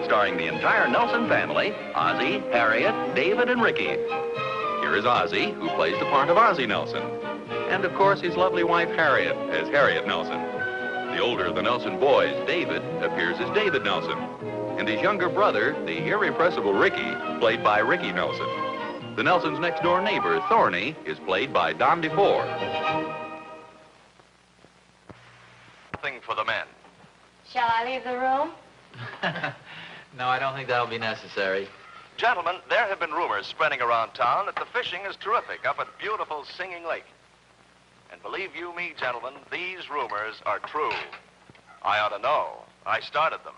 starring the entire Nelson family, Ozzie, Harriet, David, and Ricky. Here is Ozzie, who plays the part of Ozzie Nelson. And, of course, his lovely wife, Harriet, as Harriet Nelson. The older of the Nelson boys, David, appears as David Nelson. And his younger brother, the irrepressible Ricky, played by Ricky Nelson. The Nelsons' next-door neighbor, Thorny, is played by Davenport. Thing for the men. Shall I leave the room? No, I don't think that'll be necessary. Gentlemen, there have been rumors spreading around town that the fishing is terrific up at beautiful Singing Lake. And believe you me, gentlemen, these rumors are true. I ought to know. I started them.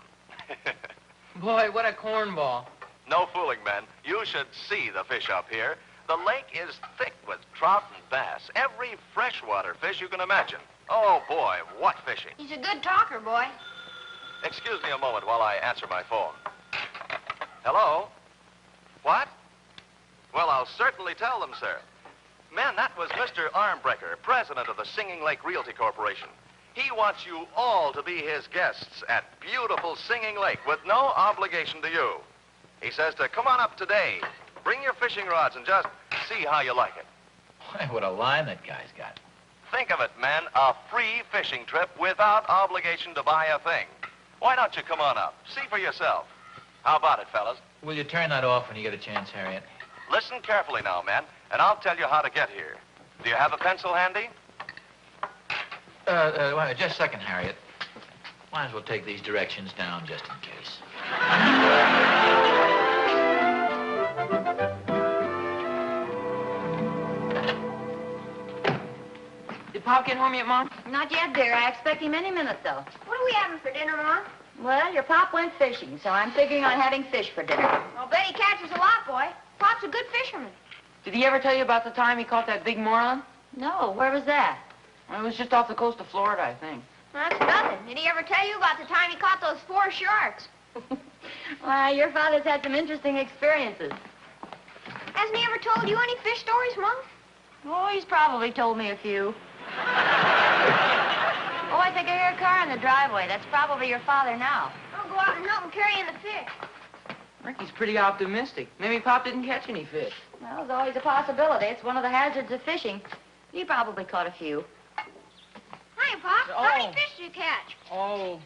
Boy, what a cornball. No fooling, men. You should see the fish up here. The lake is thick with trout and bass. Every freshwater fish you can imagine. Oh, boy, what fishing. He's a good talker, boy. Excuse me a moment while I answer my phone. Hello? What? Well, I'll certainly tell them, sir. Men, that was Mr. Armbreaker, president of the Singing Lake Realty Corporation. He wants you all to be his guests at beautiful Singing Lake with no obligation to you. He says to come on up today, bring your fishing rods and just see how you like it. Boy, what a line that guy's got. Think of it, men, a free fishing trip without obligation to buy a thing. Why don't you come on up? See for yourself. How about it, fellas? Will you turn that off when you get a chance, Harriet? Listen carefully now, men, and I'll tell you how to get here. Do you have a pencil handy? Wait, just a second, Harriet. Might as well take these directions down just in case. Did Pop get home yet, Mom? Not yet, dear. I expect him any minute, though. What are we having for dinner, Mom? Well, your pop went fishing, so I'm figuring on having fish for dinner. I'll bet he catches a lot, boy. Pop's a good fisherman. Did he ever tell you about the time he caught that big moron? No, where was that? Well, it was just off the coast of Florida, I think. That's nothing. Did he ever tell you about the time he caught those 4 sharks? Why, your father's had some interesting experiences. Hasn't he ever told you any fish stories, Mom? Oh, he's probably told me a few. Oh, I think I hear a car in the driveway. That's probably your father now. I'll go out and help him carry in the fish. Ricky's pretty optimistic. Maybe Pop didn't catch any fish. Well, there's always a possibility. It's one of the hazards of fishing. He probably caught a few. Hiya, Pop. Oh. How many fish did you catch? Oh,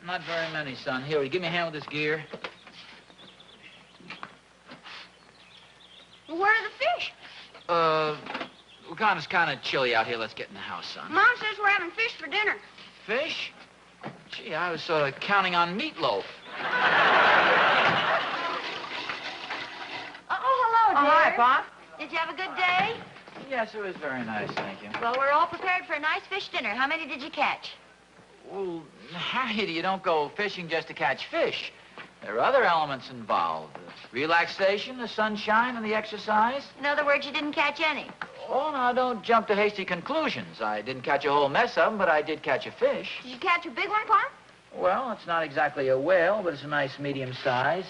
not very many, son. Here, will you give me a hand with this gear? Well, where are the fish? It's kind of chilly out here. Let's get in the house, son. Mom says we're having fish for dinner. Fish? Gee, I was sort of counting on meatloaf. Oh, hello, dear. Oh, hi, Pop. Did you have a good day? Yes, it was very nice, thank you. Well, we're all prepared for a nice fish dinner. How many did you catch? Well, Harriet, you don't go fishing just to catch fish. There are other elements involved. The relaxation, the sunshine, and the exercise. In other words, you didn't catch any. Oh, now, don't jump to hasty conclusions. I didn't catch a whole mess of them, but I did catch a fish. Did you catch a big one, Pop? Well, it's not exactly a whale, but it's a nice medium size.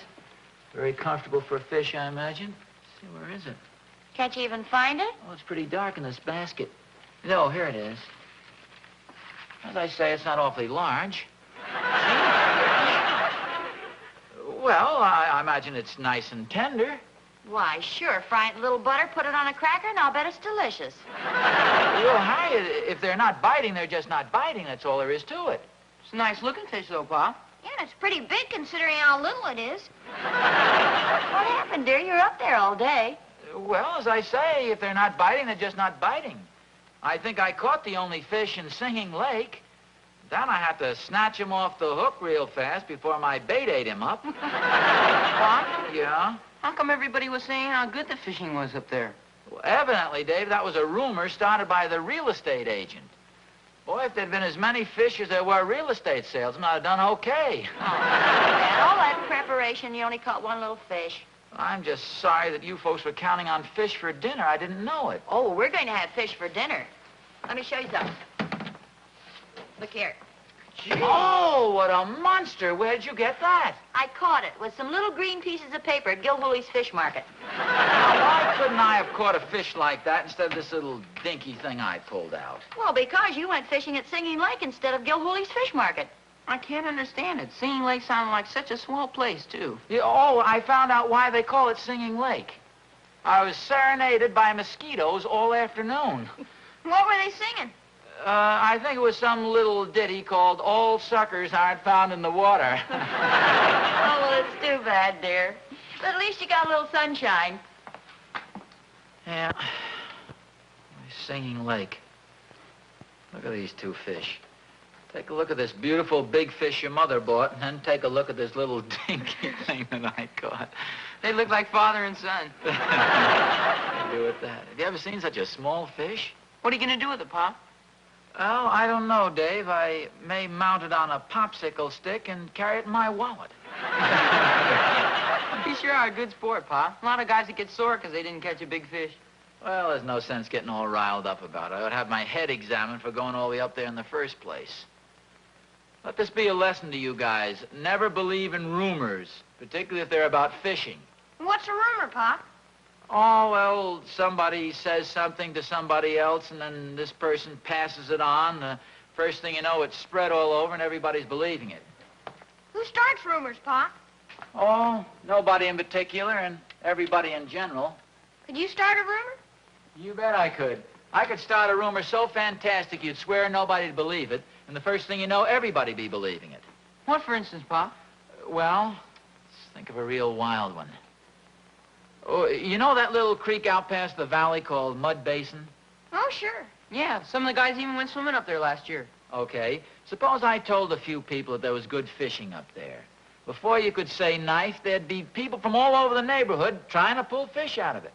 Very comfortable for a fish, I imagine. Let's see, where is it? Can't you even find it? Oh, it's pretty dark in this basket. No, here it is. As I say, it's not awfully large. Well, I imagine it's nice and tender. Why, sure. Fry it in a little butter, put it on a cracker, and I'll bet it's delicious. Well, Harriet, if they're not biting, they're just not biting. That's all there is to it. It's a nice-looking fish, though, Pop. Yeah, and it's pretty big considering how little it is. What happened, dear? You're up there all day. Well, as I say, if they're not biting, they're just not biting. I think I caught the only fish in Singing Lake. Then I had to snatch him off the hook real fast before my bait ate him up. Pop, Yeah? how come everybody was saying how good the fishing was up there? Well, evidently, Dave, that was a rumor started by the real estate agent. Boy, if there'd been as many fish as there were real estate salesmen, I'd have done okay. And all that preparation, you only caught one little fish. I'm just sorry that you folks were counting on fish for dinner. I didn't know it. Oh, we're going to have fish for dinner. Let me show you something. Look here. Oh, what a monster. Where'd you get that? I caught it with some little green pieces of paper at Gilhooly's Fish Market. Now, why couldn't I have caught a fish like that instead of this little dinky thing I pulled out? Well, because you went fishing at Singing Lake instead of Gilhooly's Fish Market. I can't understand it. Singing Lake sounded like such a swell place, too. Yeah, oh, I found out why they call it Singing Lake. I was serenaded by mosquitoes all afternoon. What were they singing? I think it was some little ditty called All Suckers Aren't Found in the Water. Oh, well, it's too bad, dear. But at least you got a little sunshine. Yeah. Singing Lake. Look at these two fish. Take a look at this beautiful big fish your mother bought, and then take a look at this little dinky thing that I caught. They look like father and son. What do you do with that? Have you ever seen such a small fish? What are you going to do with it, Pop? Oh, I don't know, Dave. I may mount it on a popsicle stick and carry it in my wallet. You sure are a good sport, Pop. A lot of guys that get sore because they didn't catch a big fish. Well, there's no sense getting all riled up about it. I would have my head examined for going all the way up there in the first place. Let this be a lesson to you guys. Never believe in rumors, particularly if they're about fishing. What's a rumor, Pop? Oh, well, somebody says something to somebody else, and then this person passes it on. The first thing you know, it's spread all over, and everybody's believing it. Who starts rumors, Pop? Oh, nobody in particular, and everybody in general. Could you start a rumor? You bet I could. I could start a rumor so fantastic you'd swear nobody'd believe it, and the first thing you know, everybody'd be believing it. What, for instance, Pop? Well, let's think of a real wild one. Oh, you know that little creek out past the valley called Mud Basin? Oh, sure. Yeah, some of the guys even went swimming up there last year. Okay. Suppose I told a few people that there was good fishing up there. Before you could say knife, there'd be people from all over the neighborhood trying to pull fish out of it.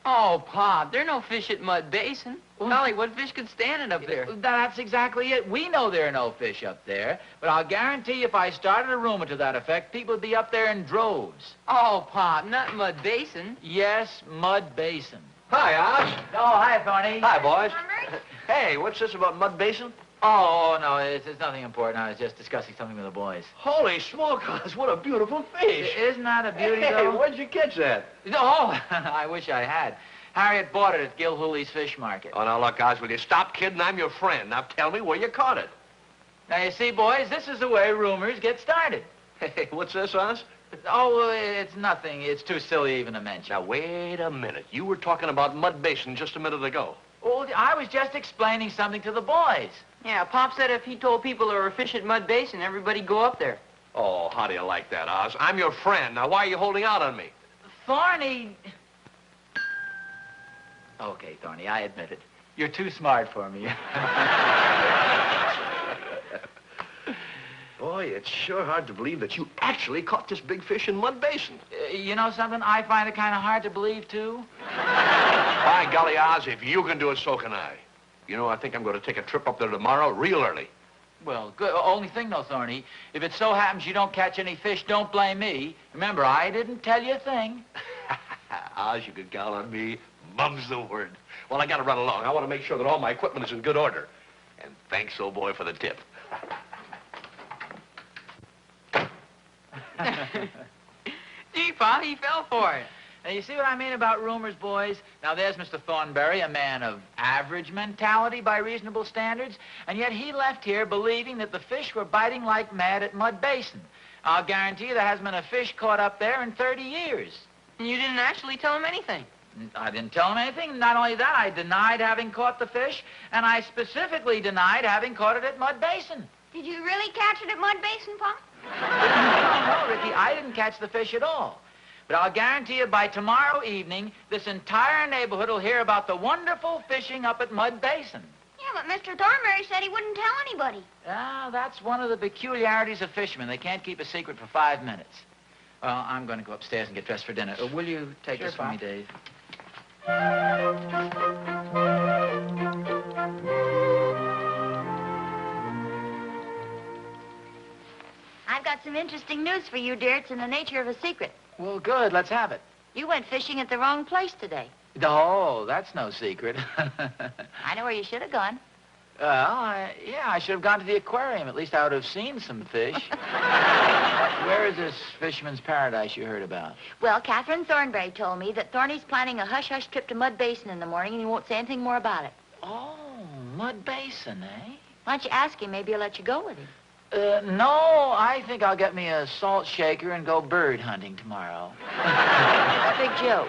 Oh, Pop, there are no fish at Mud Basin. Well, Golly, what fish could stand it up there? That's exactly it. We know there are no fish up there, but I'll guarantee if I started a rumor to that effect, people would be up there in droves. Oh, Pop, not Mud Basin. Yes, Mud Basin. Hi, Oz. Oh, hi, Thorny. Hi, boys. Remember? Hey, what's this about Mud Basin? Oh, no, it's nothing important. I was just discussing something with the boys. Holy smoke, Oz, what a beautiful fish. Isn't that a beauty, Hey, though? where'd you catch that? Oh, I wish I had. Harriet bought it at Gilhooley's Fish Market. Oh, now, look, Oz, will you stop kidding? I'm your friend. Now, tell me where you caught it. Now, you see, boys, this is the way rumors get started. Hey, what's this, Oz? Oh, it's nothing. It's too silly even to mention. Now, wait a minute. You were talking about Mud Basin just a minute ago. Oh, I was just explaining something to the boys. Yeah, Pop said if he told people there were fish at Mud Basin, everybody'd go up there. Oh, how do you like that, Oz? I'm your friend. Now, why are you holding out on me? Thorny... Okay, Thorny, I admit it. You're too smart for me. Boy, it's sure hard to believe that you actually caught this big fish in Mud Basin. You know something? I find it kind of hard to believe, too. By golly, Oz, if you can do it, so can I. You know, I think I'm going to take a trip up there tomorrow, real early. Well, good. Only thing, though, Thorny, if it so happens you don't catch any fish, don't blame me. Remember, I didn't tell you a thing. Oz, you can count on me. Mum's the word. Well, I got to run along. I want to make sure that all my equipment is in good order. And thanks, old boy, for the tip. Gee, Pop, he fell for it. Now, you see what I mean about rumors, boys? Now, there's Mr. Thornberry, a man of average mentality by reasonable standards, and yet he left here believing that the fish were biting like mad at Mud Basin. I'll guarantee you there hasn't been a fish caught up there in 30 years. And you didn't actually tell him anything. I didn't tell him anything. Not only that, I denied having caught the fish, and I specifically denied having caught it at Mud Basin. Did you really catch it at Mud Basin, Pop? No, Ricky, I didn't catch the fish at all. But I'll guarantee you by tomorrow evening, this entire neighborhood will hear about the wonderful fishing up at Mud Basin. Yeah, but Mr. Thornberry said he wouldn't tell anybody. Ah, that's one of the peculiarities of fishermen. They can't keep a secret for 5 minutes. Well, I'm going to go upstairs and get dressed for dinner. Will you take Sure, this for me, Pop. Dave? I've got some interesting news for you, dear. It's in the nature of a secret. Well, good. Let's have it. You went fishing at the wrong place today. Oh, that's no secret. I know where you should have gone. Well, yeah, I should have gone to the aquarium. At least I would have seen some fish. Where is this fisherman's paradise you heard about? Well, Catherine Thornberry told me that Thorny's planning a hush-hush trip to Mud Basin in the morning, and he won't say anything more about it. Oh, Mud Basin, eh? Why don't you ask him? Maybe he'll let you go with him. No, I think I'll get me a salt shaker and go bird hunting tomorrow. That's a big joke.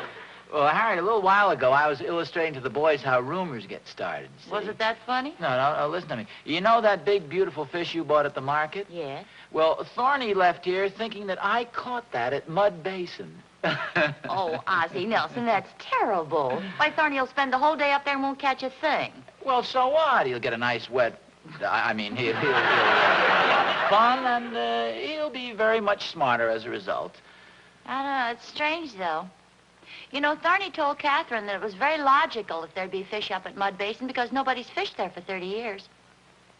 Well, Harriet, a little while ago, I was illustrating to the boys how rumors get started. See? Was it that funny? No, listen to me. You know that big, beautiful fish you bought at the market? Yeah. Well, Thorny left here thinking that I caught that at Mud Basin. Oh, Ozzie Nelson, that's terrible. Why, Thorny will spend the whole day up there and won't catch a thing. Well, so what? He'll get a nice wet... I mean, he'll have a lot of fun, and he'll be very much smarter as a result. I don't know. It's strange, though. You know, Thorny told Catherine that it was very logical if there'd be fish up at Mud Basin because nobody's fished there for 30 years.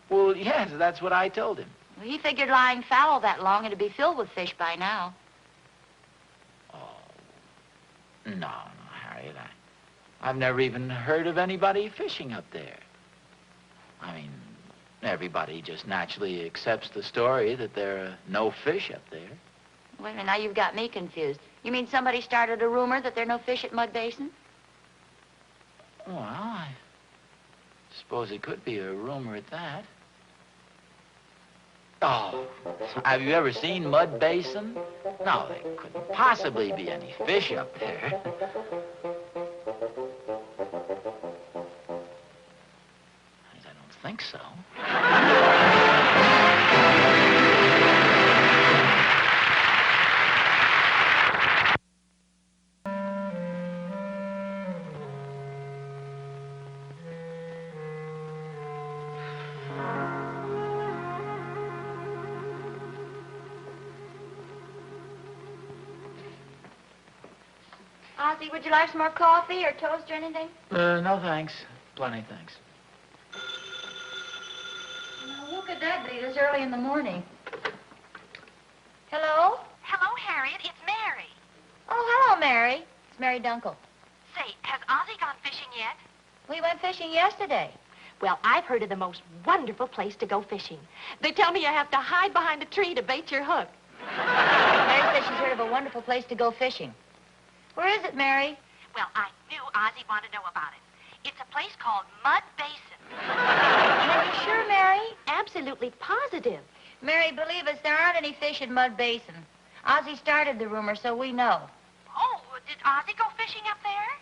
Well, yes, that's what I told him. Well, he figured lying fallow that long it'd be filled with fish by now. Oh, no, Harriet. I've never even heard of anybody fishing up there. I mean, everybody just naturally accepts the story that there are no fish up there. Wait a minute, now you've got me confused. You mean somebody started a rumor that there are no fish at Mud Basin? Well, I suppose it could be a rumor at that. Oh, have you ever seen Mud Basin? No, there couldn't possibly be any fish up there. I don't think so. Ozzie, would you like some more coffee or toast or anything? No, thanks. Plenty, thanks. Now, who could that be this early in the morning? Hello? Hello, Harriet. It's Mary. Oh, hello, Mary. It's Mary Dunkel. Say, has Ozzie gone fishing yet? We went fishing yesterday. Well, I've heard of the most wonderful place to go fishing. They tell me you have to hide behind a tree to bait your hook. Mary says she's heard of a wonderful place to go fishing. Where is it, Mary? Well, I knew Ozzie wanted to know about it. It's a place called Mud Basin. Are you sure, Mary? Absolutely positive. Mary, believe us, there aren't any fish in Mud Basin. Ozzie started the rumor, so we know. Oh, did Ozzie go fishing up there?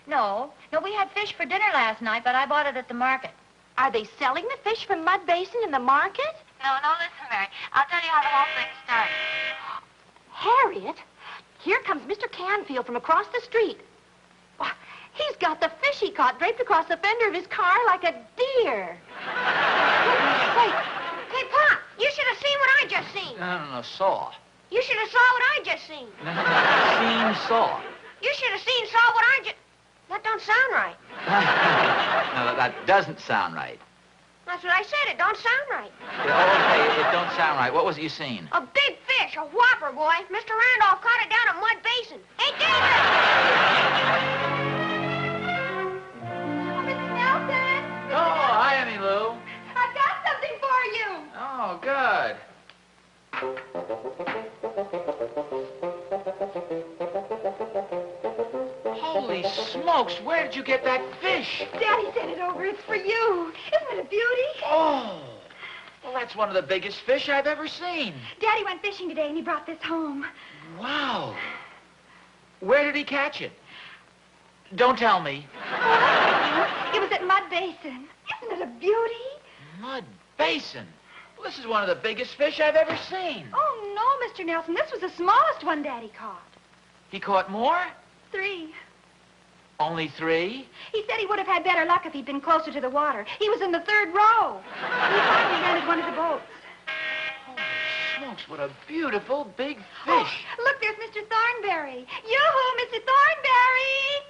No, we had fish for dinner last night, but I bought it at the market. Are they selling the fish from Mud Basin in the market? No, listen, Mary. I'll tell you how the whole thing started. Harriet, here comes Mr. Canfield from across the street. Why, he's got the fish he caught draped across the fender of his car like a deer. Hey, Pop, you should have seen what I just seen. No, saw. You should have saw what I just seen. Seen, saw. You should have saw what I just... That don't sound right. No, that doesn't sound right. That's what I said. It don't sound right. Okay, it don't sound right. What was it you seen? A big fish, a whopper, boy. Mr. Randolph caught it down at Mud Basin. Hey, David! Oh, Miss Nelson! Oh, hi, Emmy Lou. I've got something for you. Oh, good. Holy smokes, where did you get that fish? Daddy sent it over. It's for you. Isn't it a beauty? Oh, well, that's one of the biggest fish I've ever seen. Daddy went fishing today, and he brought this home. Wow. Where did he catch it? Don't tell me. Oh, it was at Mud Basin. Isn't it a beauty? Mud Basin? Well, this is one of the biggest fish I've ever seen. Oh, no, Mr. Nelson. This was the smallest one Daddy caught. He caught more? 3. Only 3? He said he would have had better luck if he'd been closer to the water. He was in the 3rd row. He finally rented one of the boats. Holy smokes, what a beautiful big fish. Oh, look, there's Mr. Thornberry. Yoo-hoo, Mr. Thornberry!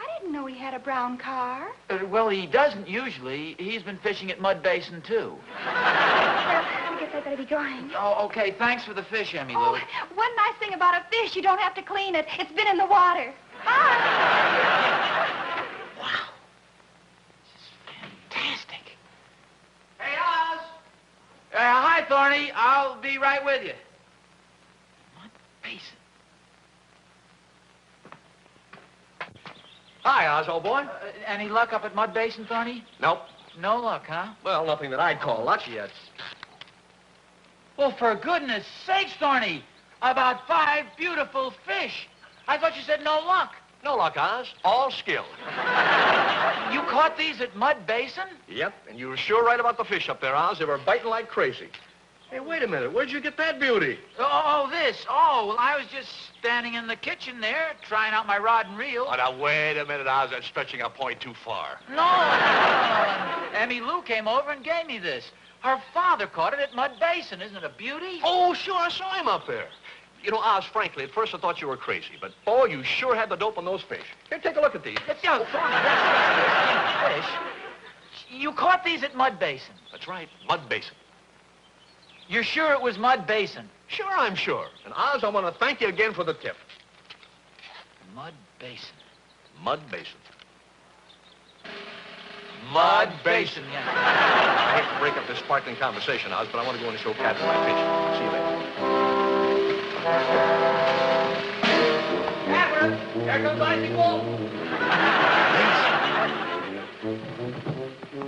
I didn't know he had a brown car. Well, he doesn't usually. He's been fishing at Mud Basin, too. Well, I guess I better be going. Oh, okay. Thanks for the fish, Emmy Lou. Oh, one nice thing about a fish, you don't have to clean it. It's been in the water. Bye. Wow. This is fantastic. Hey, Oz. Hi, Thorny. I'll be right with you. Mud Basin. Hi, Oz, old boy. Any luck up at Mud Basin, Thorny? Nope. No luck, huh? Well, nothing that I'd call luck yet. Well, for goodness sakes, Thorny, about 5 beautiful fish. I thought you said no luck. No luck, Oz. All skill. You caught these at Mud Basin? Yep, and you were sure right about the fish up there, Oz. They were biting like crazy. Hey, wait a minute. Where'd you get that beauty? This. Oh, well, I was just standing in the kitchen there, trying out my rod and reel. Oh, now, wait a minute, Oz. That's stretching a point too far. No. Emmy Lou came over and gave me this. Her father caught it at Mud Basin. Isn't it a beauty? Oh, sure, I saw him up there. You know, Oz, frankly, at first I thought you were crazy, but, boy, you sure had the dope on those fish. Here, take a look at these. Thorny, yes, fish. You caught these at Mud Basin. That's right, Mud Basin. You're sure it was Mud Basin? Sure, I'm sure. And, Oz, I want to thank you again for the tip. Mud Basin. Mud Basin. Mud Basin, yeah. I hate to break up this sparkling conversation, Oz, but I want to go in and show Captain my fish. See you later. Catherine, here comes bicycle.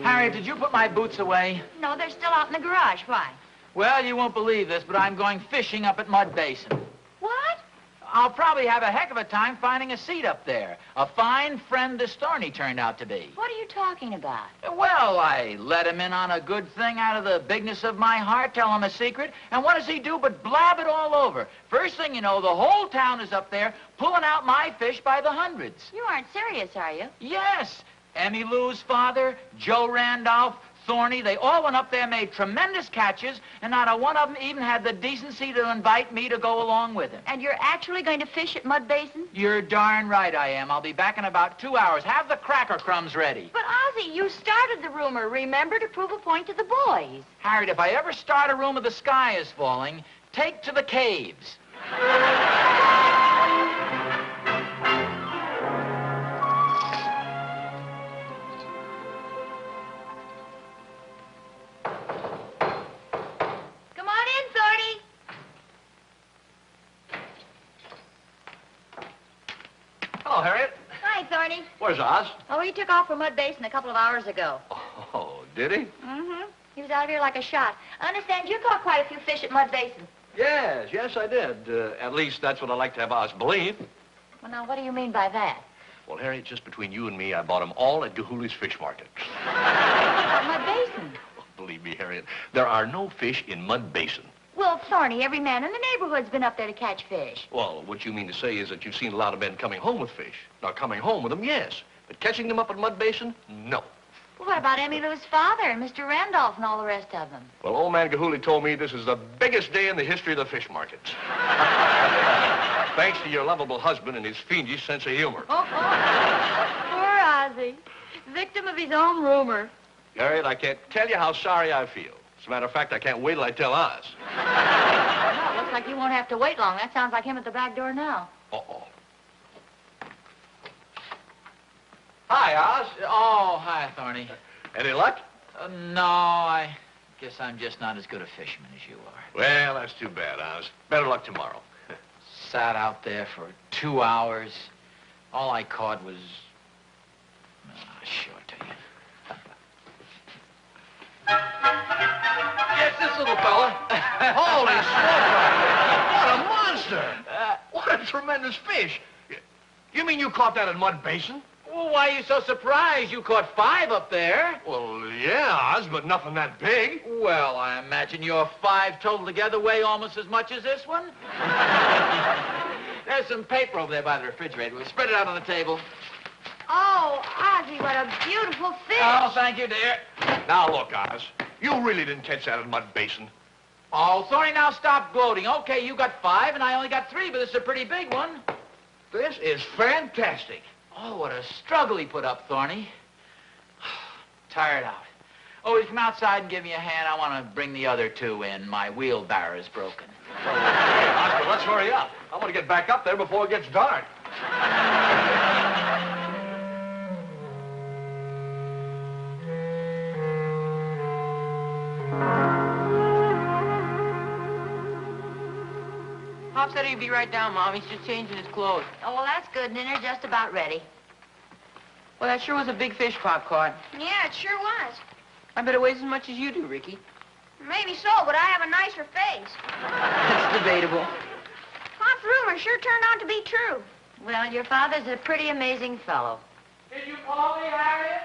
Harriet, did you put my boots away? No, they're still out in the garage. Why? Well, you won't believe this, but I'm going fishing up at Mud Basin. What? I'll probably have a heck of a time finding a seat up there. A fine friend this Thorny turned out to be. What are you talking about? Well, I let him in on a good thing out of the bigness of my heart, tell him a secret, and what does he do but blab it all over? First thing you know, the whole town is up there pulling out my fish by the hundreds. You aren't serious, are you? Yes. Emmy Lou's father, Joe Randolph, Thorny, they all went up there, made tremendous catches, and not a one of them even had the decency to invite me to go along with him. And you're actually going to fish at Mud Basin? You're darn right I am. I'll be back in about 2 hours. Have the cracker crumbs ready. But, Ozzie, you started the rumor. Remember to prove a point to the boys. Harriet, if I ever start a rumor the sky is falling, take to the caves. Hello, Harriet. Hi, Thorny. Where's Oz? Oh, he took off for Mud Basin a couple of hours ago. Oh, did he? Mm-hmm. He was out of here like a shot. I understand you caught quite a few fish at Mud Basin. Yes, I did. At least that's what I like to have Oz believe. Well, now, what do you mean by that? Well, Harriet, just between you and me, I bought them all at Gahuli's Fish Market. At Mud Basin? Oh, believe me, Harriet, there are no fish in Mud Basin. Well, Thorny, every man in the neighborhood's been up there to catch fish. Well, what you mean to say is that you've seen a lot of men coming home with fish. Now, coming home with them, yes. But catching them up at Mud Basin, no. Well, what about Emmy Lou's father and Mr. Randolph and all the rest of them? Well, old man Gahuli told me this is the biggest day in the history of the fish markets. Thanks to your lovable husband and his fiendish sense of humor. Oh, poor Ozzie. Victim of his own rumor. Harriet, I can't tell you how sorry I feel. As a matter of fact, I can't wait till I tell Oz. Well, looks like you won't have to wait long. That sounds like him at the back door now. Uh-oh. Hi, Oz. Oh, hi, Thorny. Any luck? No, I guess I'm just not as good a fisherman as you are. Well, that's too bad, Oz. Better luck tomorrow. Sat out there for 2 hours. All I caught was... I'll show it to you. Yes, this little fella. Holy smoke! What a monster! What a tremendous fish. You mean you caught that in Mud Basin? Well, why are you so surprised? You caught 5 up there. Well, yeah, Oz, but nothing that big. Well, I imagine your 5 total together weigh almost as much as this one. There's some paper over there by the refrigerator. We'll spread it out on the table. Oh, Ozzie, what a beautiful fish. Oh, thank you, dear. Now, look, Oz, you really didn't catch that in Mud Basin. Oh, Thorny, now stop gloating. Okay, you got 5, and I only got 3, but it's a pretty big one. This is fantastic. Oh, what a struggle he put up, Thorny. Tired out. Oh, will you come outside and give me a hand? I want to bring the other 2 in. My wheelbarrow is broken. Well, yeah, Oz, but let's hurry up. I want to get back up there before it gets dark. Pop said he'd be right down, Mom. He's just changing his clothes. Oh, well, that's good. Dinner's just about ready. Well, that sure was a big fish Pop caught. Yeah, it sure was. I bet it weighs as much as you do, Ricky. Maybe so, but I have a nicer face. That's debatable. Pop's rumors sure turned out to be true. Well, your father's a pretty amazing fellow. Did you call me, Harriet?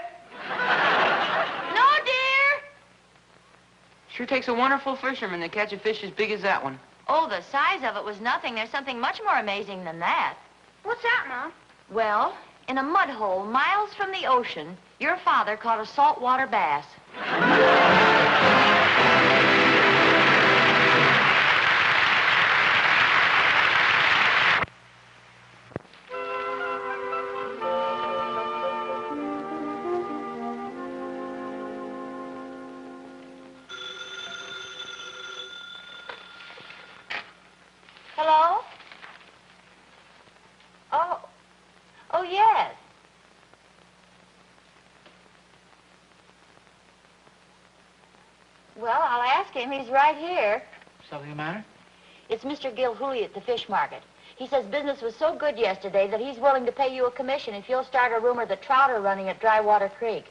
No, dear. Sure takes a wonderful fisherman to catch a fish as big as that one. Oh, the size of it was nothing. There's something much more amazing than that. What's that, Mom? Well, in a mud hole miles from the ocean, your father caught a saltwater bass. Hello? Oh, yes. Well, I'll ask him. He's right here. Something the matter? It's Mr. Gilhooly at the fish market. He says business was so good yesterday that he's willing to pay you a commission if you'll start a rumor that trout are running at Drywater Creek.